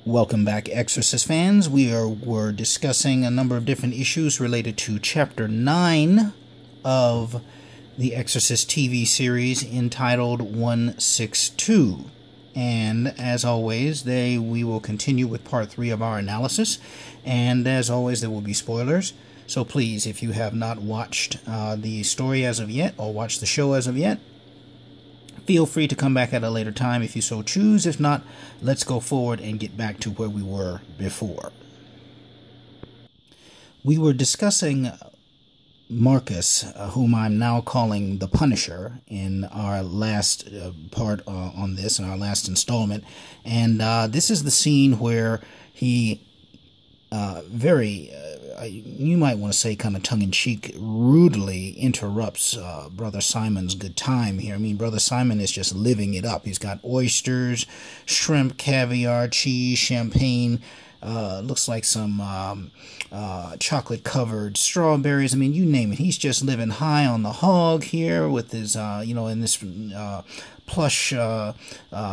Welcome back, Exorcist fans. We're discussing a number of different issues related to Chapter 9 of the Exorcist TV series entitled 162. And as always, we will continue with Part 3 of our analysis. And as always, there will be spoilers. So please, if you have not watched the story as of yet, or watched the show as of yet, feel free to come back at a later time if you so choose. If not, let's go forward and get back to where we were before. We were discussing Marcus, whom I'm now calling the Punisher, in our last part on this, in our last installment. And this is the scene where he you might want to say kind of tongue-in-cheek, rudely interrupts Brother Simon's good time here. I mean, Brother Simon is just living it up. He's got oysters, shrimp, caviar, cheese, champagne, looks like some chocolate-covered strawberries. I mean, you name it. He's just living high on the hog here with his, in this plush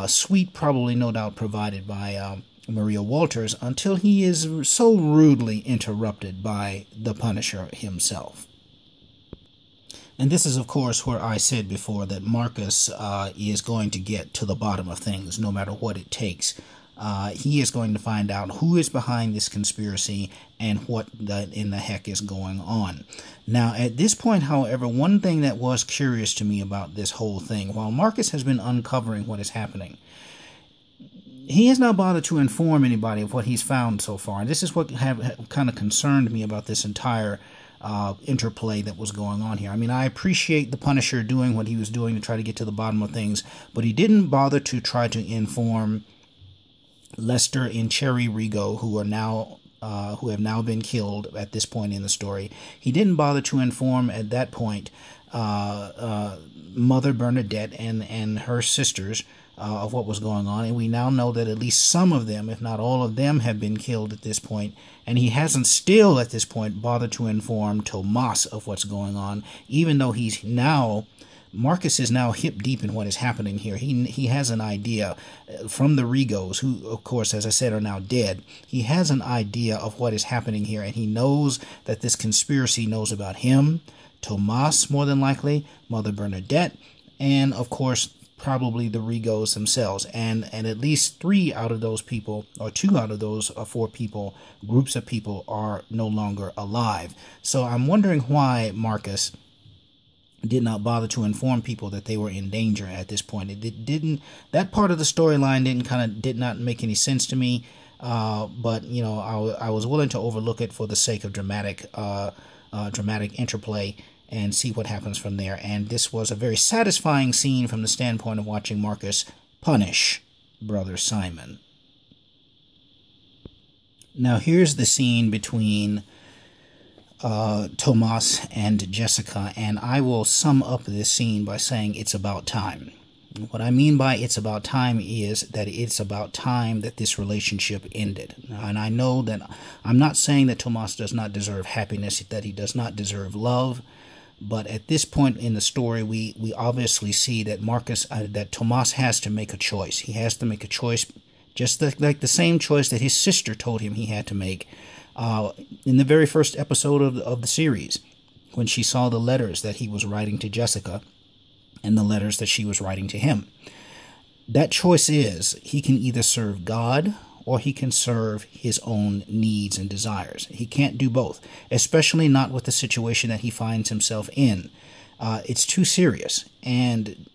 suite, probably no doubt provided by Maria Walters, until he is so rudely interrupted by the Punisher himself. And this is, of course, where I said before that Marcus is going to get to the bottom of things, no matter what it takes. He is going to find out who is behind this conspiracy and what in the heck is going on. Now, at this point, however, one thing that was curious to me about this whole thing, while Marcus has been uncovering what is happening, he has not bothered to inform anybody of what he's found so far. And this is what have kind of concerned me about this entire interplay that was going on here. I mean, I appreciate the Punisher doing what he was doing to try to get to the bottom of things, but he didn't bother to try to inform Lester and Cherry Rigo, who have now been killed at this point in the story. He didn't bother to inform at that point Mother Bernadette and her sisters of what was going on, and we now know that at least some of them, if not all of them, have been killed at this point, and he hasn't still at this point bothered to inform Tomas of what's going on, even though Marcus is now hip deep in what is happening here. He has an idea from the Rigos, who, of course, as I said, are now dead. He has an idea of what is happening here, and he knows that this conspiracy knows about him, Tomas, more than likely, Mother Bernadette, and, of course, probably the Rigos themselves, and at least 3 out of those people, or 2 out of those 4 people, groups of people, are no longer alive. So I'm wondering why Marcus did not bother to inform people that they were in danger at this point. That part of the storyline did not make any sense to me, but I was willing to overlook it for the sake of dramatic interplay and see what happens from there. And this was a very satisfying scene from the standpoint of watching Marcus punish Brother Simon. Now here's the scene between Tomas and Jessica, and I will sum up this scene by saying it's about time. What I mean by it's about time is that it's about time that this relationship ended. And I know that I'm not saying that Tomas does not deserve happiness, that he does not deserve love. But at this point in the story, we obviously see that that Tomas has to make a choice. He has to make a choice, just like the same choice that his sister told him he had to make in the very first episode of the series, when she saw the letters that he was writing to Jessica and the letters that she was writing to him. That choice is, he can either serve God or he can serve his own needs and desires. He can't do both, especially not with the situation that he finds himself in. It's too serious. And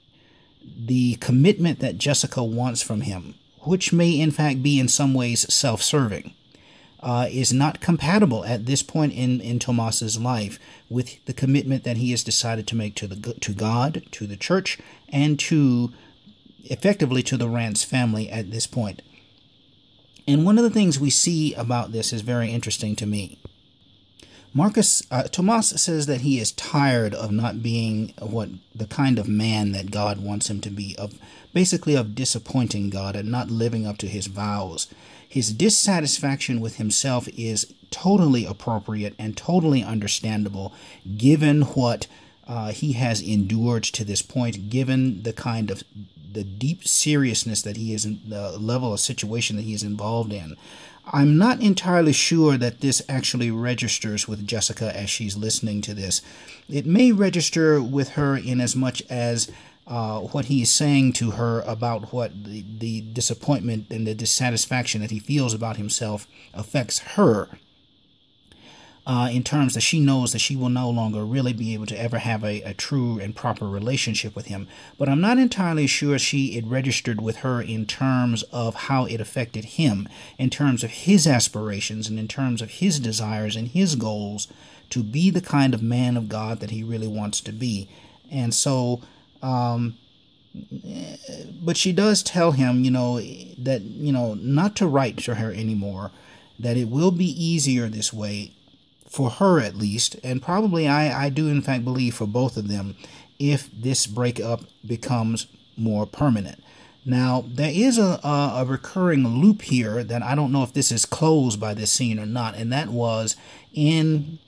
the commitment that Jessica wants from him, which may in fact be in some ways self-serving, is not compatible at this point in Tomas's life with the commitment that he has decided to make to God, to the church, and effectively to the Rance family at this point. And one of the things we see about this is very interesting to me. Tomas says that he is tired of not being the kind of man that God wants him to be, basically of disappointing God and not living up to his vows. His dissatisfaction with himself is totally appropriate and totally understandable, given what he has endured to this point, given the kind of the deep seriousness that he is in, the level of situation that he is involved in. I'm not entirely sure that this actually registers with Jessica as she's listening to this. It may register with her in as much as what he is saying to her about what the disappointment and the dissatisfaction that he feels about himself affects her. In terms that she knows that she will no longer really be able to ever have a true and proper relationship with him. But I'm not entirely sure it registered with her in terms of how it affected him, in terms of his aspirations and in terms of his desires and his goals to be the kind of man of God that he really wants to be. And so, but she does tell him, that, not to write to her anymore, that it will be easier this way, for her at least, and probably I do in fact believe for both of them, if this breakup becomes more permanent. Now, there is a recurring loop here that I don't know if this is closed by this scene or not, and that was in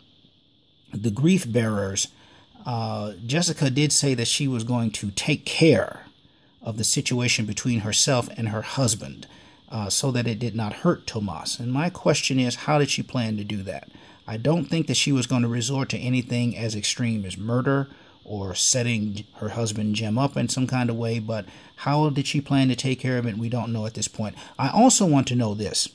the grief bearers. Jessica did say that she was going to take care of the situation between herself and her husband so that it did not hurt Tomas. And my question is, how did she plan to do that? I don't think that she was going to resort to anything as extreme as murder or setting her husband Jim up in some kind of way, but how did she plan to take care of it? We don't know at this point. I also want to know this.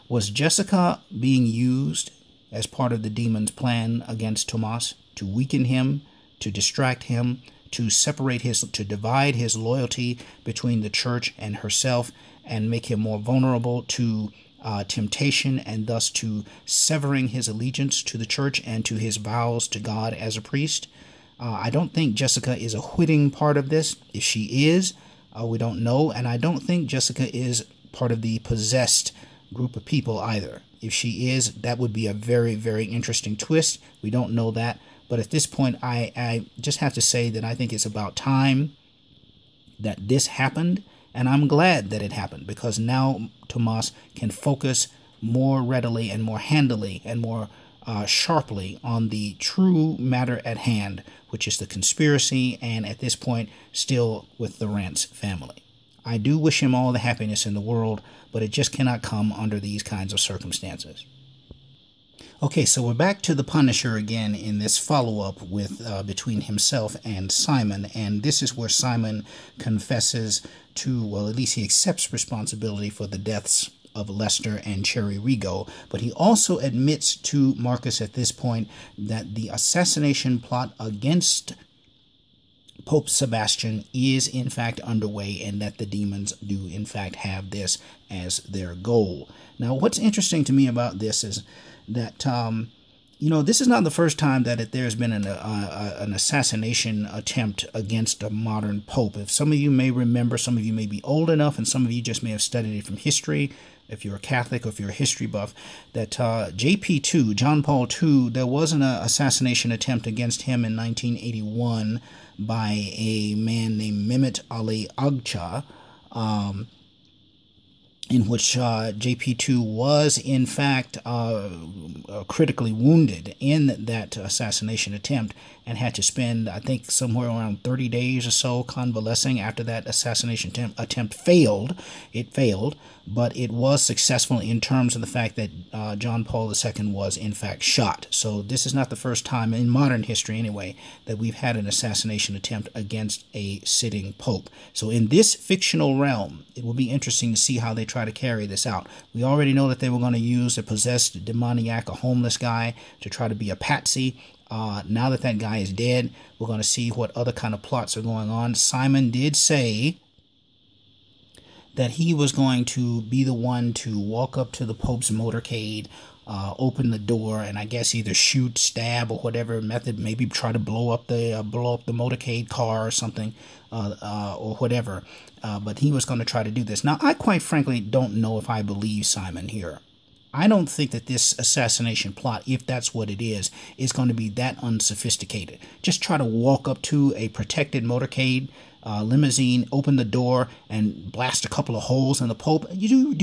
Was Jessica being used as part of the demon's plan against Tomas to weaken him, to distract him, to divide his loyalty between the church and herself and make him more vulnerable to temptation, and thus to severing his allegiance to the church and to his vows to God as a priest? I don't think Jessica is a witting part of this. If she is, we don't know, and I don't think Jessica is part of the possessed group of people either. If she is, that would be a very, very interesting twist. We don't know that, but at this point, I just have to say that I think it's about time that this happened. And I'm glad that it happened, because now Tomas can focus more readily and more handily and more sharply on the true matter at hand, which is the conspiracy, and at this point, still with the Rance family. I do wish him all the happiness in the world, but it just cannot come under these kinds of circumstances. Okay, so we're back to the Punisher again in this follow-up with between himself and Simon, and this is where Simon confesses to, well, at least he accepts responsibility for the deaths of Lester and Cherry Rigo, but he also admits to Marcus at this point that the assassination plot against Pope Sebastian is in fact underway, and that the demons do in fact have this as their goal. Now, what's interesting to me about this is that, this is not the first time that there's been an assassination attempt against a modern pope. If some of you may remember, some of you may be old enough, and some of you just may have studied it from history, if you're a Catholic or if you're a history buff, that JP2, John Paul II, there was an assassination attempt against him in 1981 by a man named Mehmet Ali Agca, in which JP2 was, in fact, critically wounded in that assassination attempt and had to spend, I think, somewhere around 30 days or so convalescing after that assassination attempt failed. It failed, but it was successful in terms of the fact that John Paul II was, in fact, shot. So this is not the first time, in modern history anyway, that we've had an assassination attempt against a sitting pope. So in this fictional realm, it will be interesting to see how they try to carry this out. We already know that they were going to use a possessed demoniac, a homeless guy, to try to be a patsy. Now that guy is dead, we're going to see what other kind of plots are going on. Simon did say that he was going to be the one to walk up to the Pope's motorcade, open the door, and I guess either shoot, stab, or whatever method, maybe try to blow up the motorcade car or something, or whatever. But he was going to try to do this. Now, I quite frankly don't know if I believe Simon here. I don't think that this assassination plot, if that's what it is going to be that unsophisticated. Just try to walk up to a protected motorcade limousine, open the door, and blast a couple of holes in the Pope. Do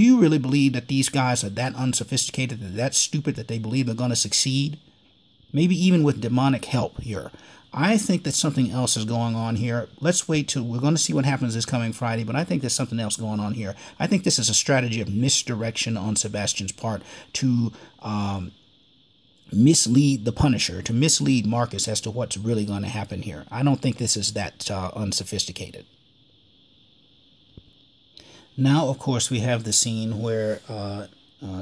you really believe that these guys are that unsophisticated, that stupid, that they believe they're going to succeed? Maybe even with demonic help here. I think that something else is going on here. Let's wait till we're going to see what happens this coming Friday, but I think there's something else going on here. I think this is a strategy of misdirection on Sebastian's part to mislead the Punisher, to mislead Marcus as to what's really going to happen here. I don't think this is that unsophisticated. Now, of course, we have the scene where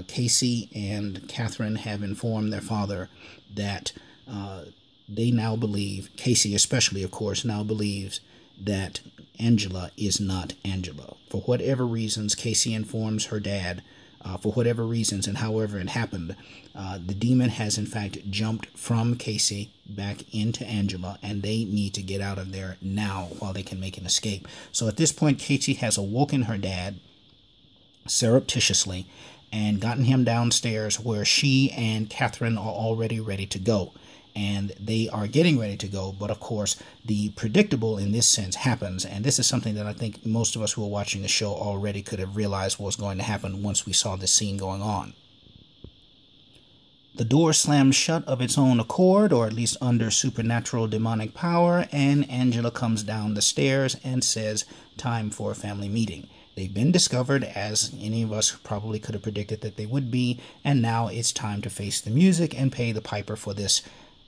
Casey and Catherine have informed their father that they now believe, Casey especially, of course, now believes that Angela is not Angela. For whatever reasons, Casey informs her dad, for whatever reasons and however it happened, the demon has in fact jumped from Casey back into Angela, and they need to get out of there now while they can make an escape. So at this point, Casey has awoken her dad surreptitiously and gotten him downstairs where she and Catherine are already ready to go. And they are getting ready to go, but of course, the predictable in this sense happens, and this is something that I think most of us who are watching the show already could have realized was going to happen once we saw this scene going on. The door slams shut of its own accord, or at least under supernatural demonic power, and Angela comes down the stairs and says, "Time for a family meeting." They've been discovered, as any of us probably could have predicted that they would be, and now it's time to face the music and pay the piper for this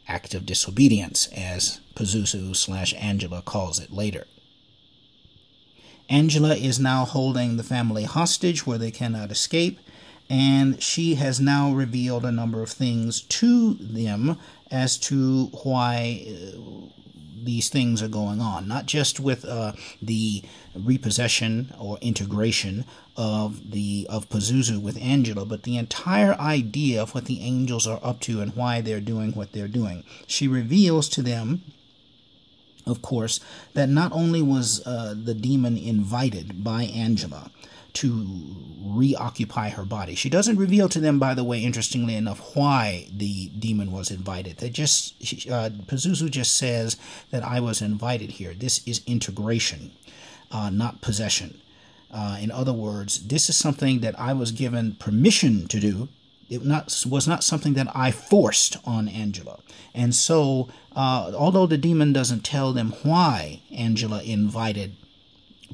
act of disobedience, as Pazuzu/Angela calls it later. Angela is now holding the family hostage where they cannot escape, and she has now revealed a number of things to them as to why these things are going on, not just with the repossession or integration of Pazuzu with Angela, but the entire idea of what the angels are up to and why they're doing what they're doing. She reveals to them, of course, that not only was the demon invited by Angela to reoccupy her body. She doesn't reveal to them, by the way, interestingly enough, why the demon was invited. Pazuzu just says that I was invited here. This is integration, not possession. In other words, this is something that I was given permission to do. It was not something that I forced on Angela. And so, although the demon doesn't tell them why Angela invited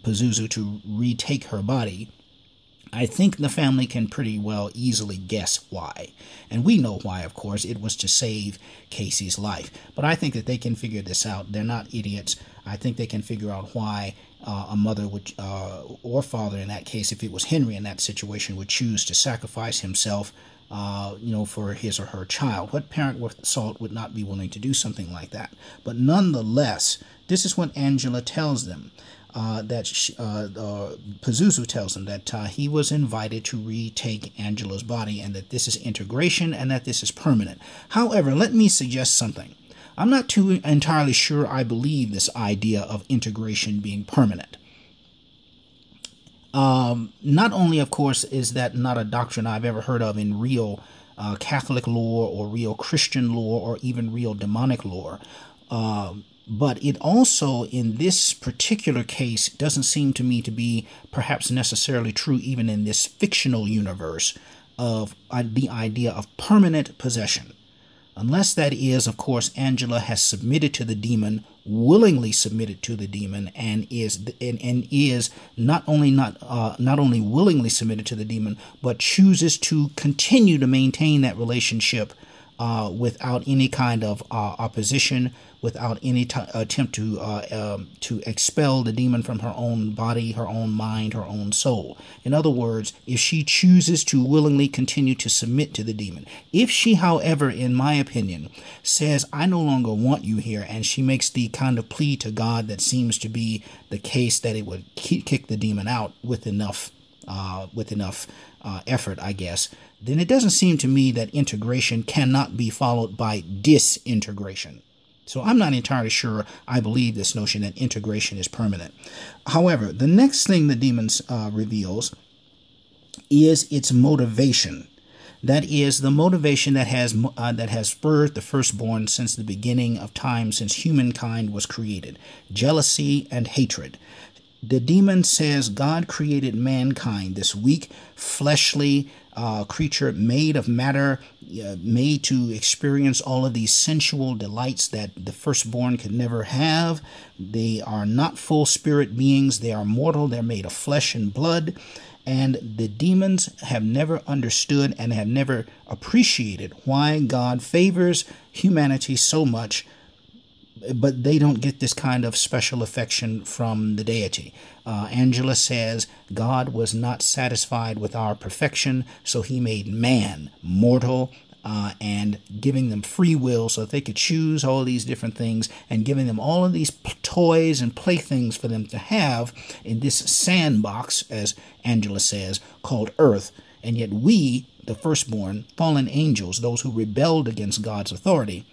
Pazuzu to retake her body, I think the family can pretty well easily guess why. And we know why, of course. It was to save Casey's life. But I think that they can figure this out. They're not idiots. I think they can figure out why a mother would, or father in that case, if it was Henry in that situation, would choose to sacrifice himself for his or her child. What parent worth salt would not be willing to do something like that? But nonetheless, this is what Angela tells them. Pazuzu tells them that he was invited to retake Angela's body, and that this is integration and that this is permanent. However, let me suggest something. I'm not too entirely sure I believe this idea of integration being permanent. Not only, of course, is that not a doctrine I've ever heard of in real Catholic lore or real Christian lore or even real demonic lore, but it also, in this particular case, doesn't seem to me to be perhaps necessarily true even in this fictional universe of the idea of permanent possession. Unless that is, of course, Angela has submitted to the demon, willingly submitted to the demon, and is not only willingly submitted to the demon, but chooses to continue to maintain that relationship without any kind of opposition, without any attempt to expel the demon from her own body, her own mind, her own soul. In other words, if she chooses to willingly continue to submit to the demon. If she, however, in my opinion, says, I no longer want you here, and she makes the kind of plea to God that seems to be the case, that it would kick the demon out with enough effort, I guess, then it doesn't seem to me that integration cannot be followed by disintegration. So I'm not entirely sure I believe this notion that integration is permanent. However, the next thing the demon reveals is its motivation. That is the motivation that has spurred the firstborn since the beginning of time, since humankind was created: jealousy and hatred. The demon says God created mankind, this weak, fleshly, creature made of matter, made to experience all of these sensual delights that the firstborn could never have. They are not full spirit beings. They are mortal. They're made of flesh and blood. And the demons have never understood and have never appreciated why God favors humanity so much, but they don't get this kind of special affection from the deity. Angela says God was not satisfied with our perfection, so he made man mortal, and giving them free will so that they could choose all these different things, and giving them all of these toys and playthings for them to have in this sandbox, as Angela says, called Earth. And yet we, the firstborn, fallen angels, those who rebelled against God's authority,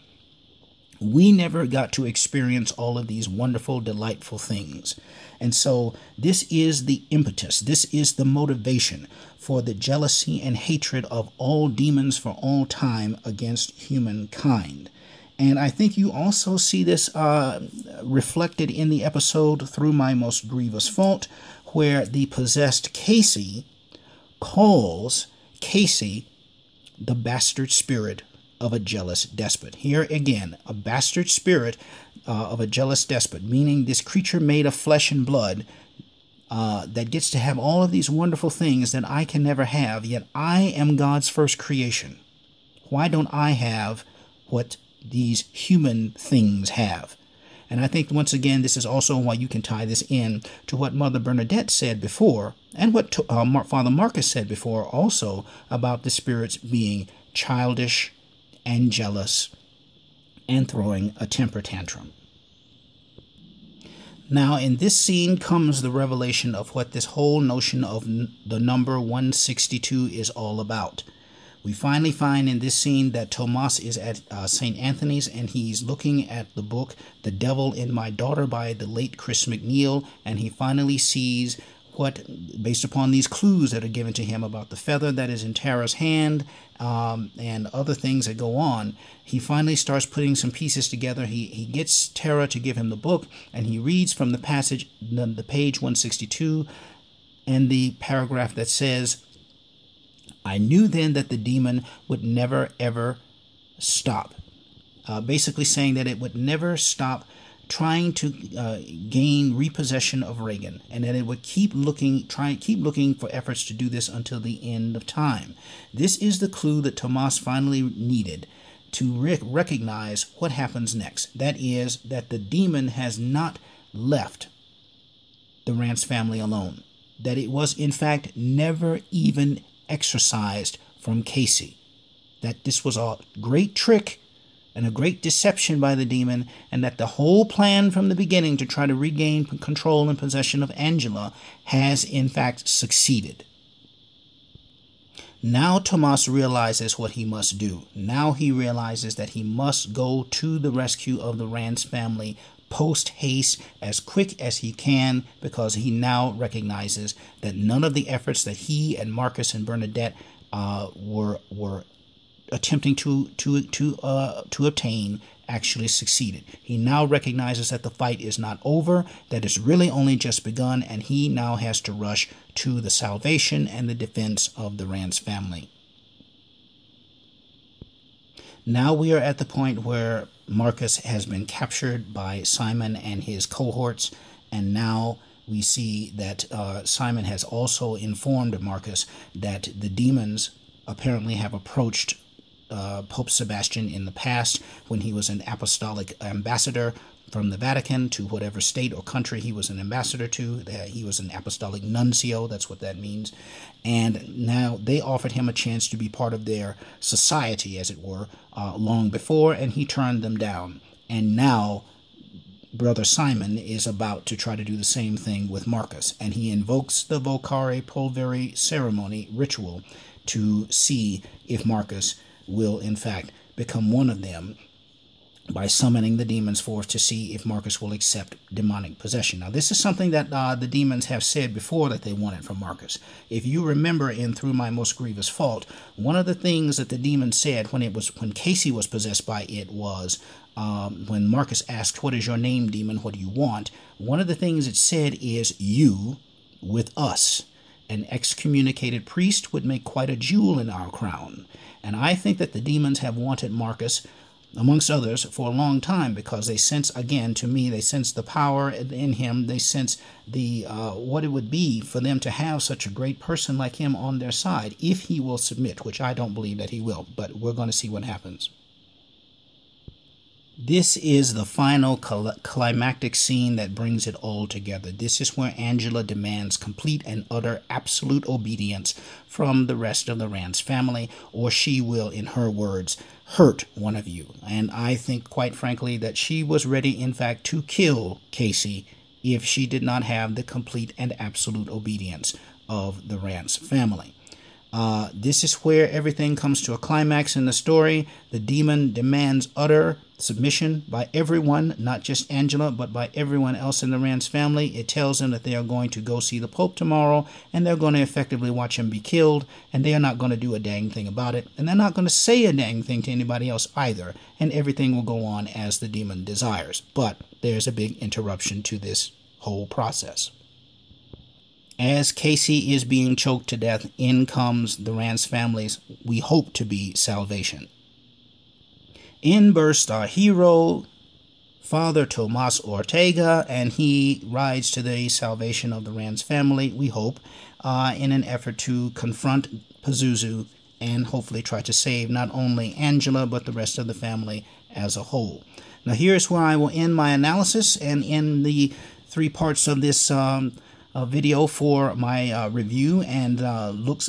we never got to experience all of these wonderful, delightful things. And so this is the impetus, this is the motivation for the jealousy and hatred of all demons for all time against humankind. And I think you also see this reflected in the episode Through My Most Grievous Fault, where the possessed Casey calls Casey the bastard spirit of a jealous despot. Here again, a bastard spirit of a jealous despot, meaning this creature made of flesh and blood that gets to have all of these wonderful things that I can never have, yet I am God's first creation. Why don't I have what these human things have? And I think, once again, this is also why you can tie this in to what Mother Bernadette said before, and what Father Marcus said before also, about the spirits being childish and jealous and throwing a temper tantrum. Now, in this scene comes the revelation of what this whole notion of the number 162 is all about. We finally find in this scene that Tomas is at St. Anthony's, and he's looking at the book The Devil in My Daughter by the late Chris McNeil, and he finally sees what, based upon these clues that are given to him about the feather that is in Tara's hand, and other things that go on, he finally starts putting some pieces together. He gets Tara to give him the book, and he reads from the passage, the page 162, and the paragraph that says, "I knew then that the demon would never ever stop." Basically saying that it would never stop trying to gain repossession of Reagan, and that it would keep looking for efforts to do this until the end of time. This is the clue that Tomas finally needed to recognize what happens next. That is, that the demon has not left the Rance family alone. That it was, in fact, never even exorcised from Casey. That this was a great trick and a great deception by the demon, and that the whole plan from the beginning to try to regain control and possession of Angela has in fact succeeded. Now Tomas realizes what he must do. Now he realizes that he must go to the rescue of the Rance family post haste, as quick as he can, because he now recognizes that none of the efforts that he and Marcus and Bernadette were attempting to obtain actually succeeded. He now recognizes that the fight is not over, that it's really only just begun, and he now has to rush to the salvation and the defense of the Rance family. Now we are at the point where Marcus has been captured by Simon and his cohorts, and now we see that Simon has also informed Marcus that the demons apparently have approached Pope Sebastian in the past when he was an apostolic ambassador from the Vatican to whatever state or country he was an ambassador to. He was an apostolic nuncio, that's what that means. And now they offered him a chance to be part of their society, as it were, long before, and he turned them down. And now Brother Simon is about to try to do the same thing with Marcus, and he invokes the Vocare Pulveri ceremony ritual to see if Marcus will in fact become one of them by summoning the demons forth to see if Marcus will accept demonic possession. Now, this is something that the demons have said before that they wanted from Marcus. If you remember in Through My Most Grievous Fault, one of the things that the demons said when Casey was possessed by it was, when Marcus asked, "What is your name, demon? What do you want?" One of the things it said is, "You with us." an excommunicated priest would make quite a jewel in our crown. And I think that the demons have wanted Marcus, amongst others, for a long time, because they sense, again, to me, they sense the power in him. They sense the what it would be for them to have such a great person like him on their side, if he will submit, which I don't believe that he will, but we're going to see what happens. This is the final climactic scene that brings it all together. This is where Angela demands complete and utter absolute obedience from the rest of the Rance family, or she will, in her words, hurt one of you. And I think, quite frankly, that she was ready, in fact, to kill Casey if she did not have the complete and absolute obedience of the Rance family. This is where everything comes to a climax in the story. The demon demands utter submission by everyone, not just Angela, but by everyone else in the Rance family. It tells them that they are going to go see the Pope tomorrow, and they're going to effectively watch him be killed, and they are not going to do a dang thing about it, and they're not going to say a dang thing to anybody else either, and everything will go on as the demon desires. But there's a big interruption to this whole process. As Casey is being choked to death, in comes the Rance family's, we hope to be, salvation. In bursts our hero, Father Tomas Ortega, and he rides to the salvation of the Rance family, we hope, in an effort to confront Pazuzu and hopefully try to save not only Angela, but the rest of the family as a whole. Now here's where I will end my analysis, and in the 3 parts of this video for my review and look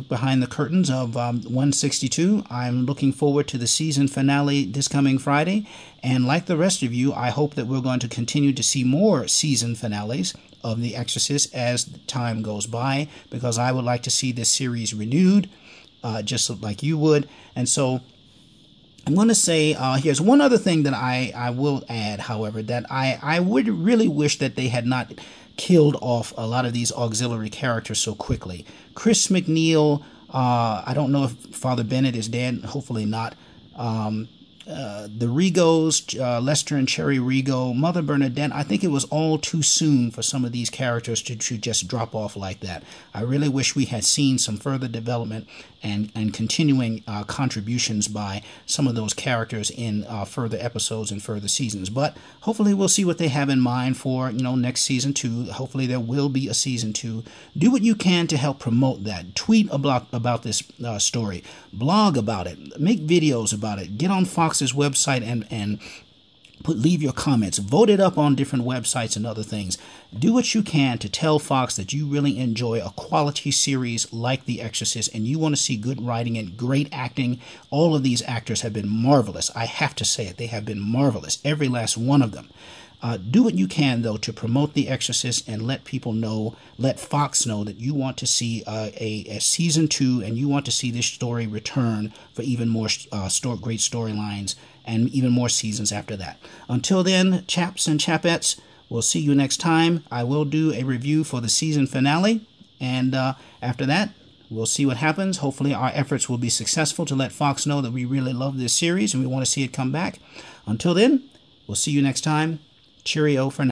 behind the curtains of 162. I'm looking forward to the season finale this coming Friday, and like the rest of you, I hope that we're going to continue to see more season finales of The Exorcist as time goes by, because I would like to see this series renewed, just like you would. And so I'm going to say, here's one other thing that I will add, however, that I would really wish that they had not killed off a lot of these auxiliary characters so quickly. Chris McNeil, I don't know if Father Bennett is dead, hopefully not. The Rigos, Lester and Cherry Rigo, Mother Bernadette, I think it was all too soon for some of these characters to just drop off like that. I really wish we had seen some further development and continuing contributions by some of those characters in further episodes and further seasons. But hopefully we'll see what they have in mind for, next season 2. Hopefully there will be a season 2. Do what you can to help promote that. Tweet about this story. Blog about it. Make videos about it. Get on Fox's website and leave your comments. Vote it up on different websites and other things. Do what you can to tell Fox that you really enjoy a quality series like The Exorcist, and you want to see good writing and great acting. All of these actors have been marvelous. I have to say it. They have been marvelous. Every last one of them. Do what you can, though, to promote The Exorcist and let people know, let Fox know that you want to see a season 2, and you want to see this story return for even more great storylines and even more seasons after that. Until then, chaps and chapettes, we'll see you next time. I will do a review for the season finale, and after that, we'll see what happens. Hopefully our efforts will be successful to let Fox know that we really love this series and we want to see it come back. Until then, we'll see you next time. Cheerio for now.